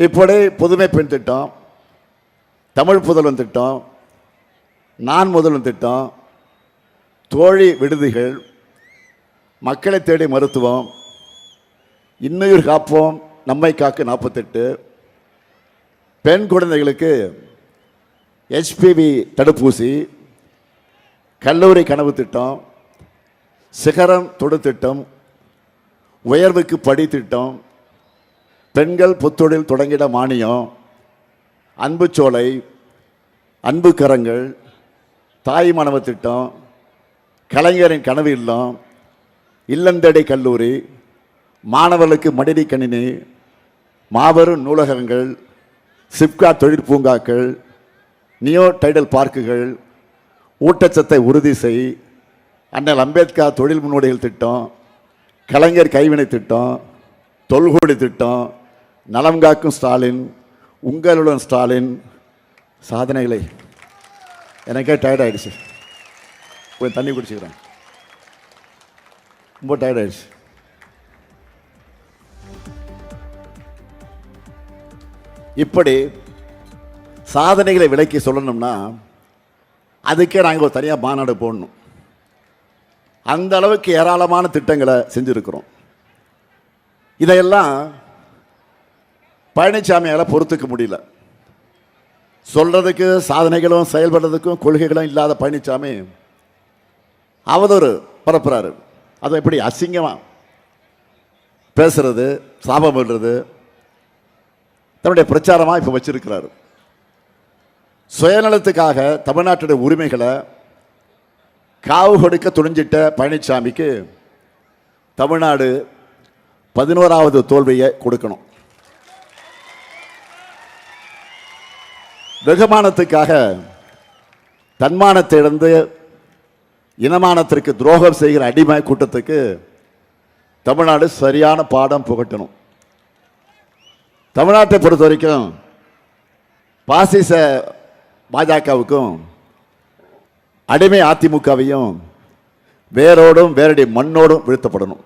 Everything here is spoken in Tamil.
இப்படி புதுமை பெண் திட்டம், தமிழ் புதல்வன் திட்டம், நான் முதல்வன் திட்டம், தோழி விடுதிகள், மக்களை தேடி மருத்துவம், இன்னுயிர் காப்போம் நம்மை காக்கு 48, பெண் குழந்தைகளுக்கு HPV தடுப்பூசி, கல்லூரி கனவு திட்டம், சிகரம் தொடு திட்டம், உயர்வுக்கு படி திட்டம், பெண்கள் புத்தொழில் தொடங்கிட மானியம், அன்பு சோலை, அன்பு கரங்கள், தாய் மாணவ திட்டம், கலைஞரின் கனவு இல்லம், இல்லந்தடை கல்லூரி, மாணவர்களுக்கு மடிடி கணினி, மாபெரும் நூலகங்கள், சிப்காட் தொழிற் பூங்காக்கள், நியோ டைடல் பார்க்குகள், ஊட்டச்சத்தை உறுதி செய், அண்ணல் அம்பேத்கர் தொழில் முன்னோடிகள் திட்டம், கலைஞர் கைவினை திட்டம், தொல்குடி திட்டம், நலம் காக்கும் ஸ்டாலின், உங்களுடன் ஸ்டாலின். சாதனைகளை எனக்கே டயர்ட் ஆகிடுச்சு. போய் தண்ணி குடிச்சுக்கிறேன், ரொம்ப டயர்ட் ஆகிடுச்சு. இப்படி சாதனைகளை விளக்கி சொல்லணும்னா அதுக்கே நாங்கள் ஒரு தனியாக மாநாடு போடணும். அந்த அளவுக்கு ஏராளமான திட்டங்களை செஞ்சுருக்கிறோம். இதையெல்லாம் பழனிசாமியால் பொறுத்துக்க முடியல. சொல்கிறதுக்கு சாதனைகளும் செயல்படுறதுக்கும் கொள்கைகளும் இல்லாத பழனிசாமி அவதூறு பரப்புறாரு. அதை எப்படி அசிங்கமாக பேசுறது, சாபம் விடுறது தன்னுடைய பிரச்சாரமாக இப்போ வச்சிருக்கிறாரு. சுயநலத்துக்காக தமிழ்நாட்டுடைய உரிமைகளை காவு கொடுக்க துணிஞ்சிட்ட பழனிசாமிக்கு தமிழ்நாடு 11வது தோல்வியை கொடுக்கணும். வெகுமானத்துக்காக தன்மானத்தை இழந்து இனமானத்திற்கு துரோகம் செய்கிற அடிமை கூட்டத்துக்கு தமிழ்நாடு சரியான பாடம் புகட்டணும். தமிழ்நாட்டை பொறுத்த வரைக்கும் பாசிச பாஜகவுக்கும் அடிமை அதிமுகவையும் வேரோடும் வேரடி மண்ணோடும் வீழ்த்தப்படணும்.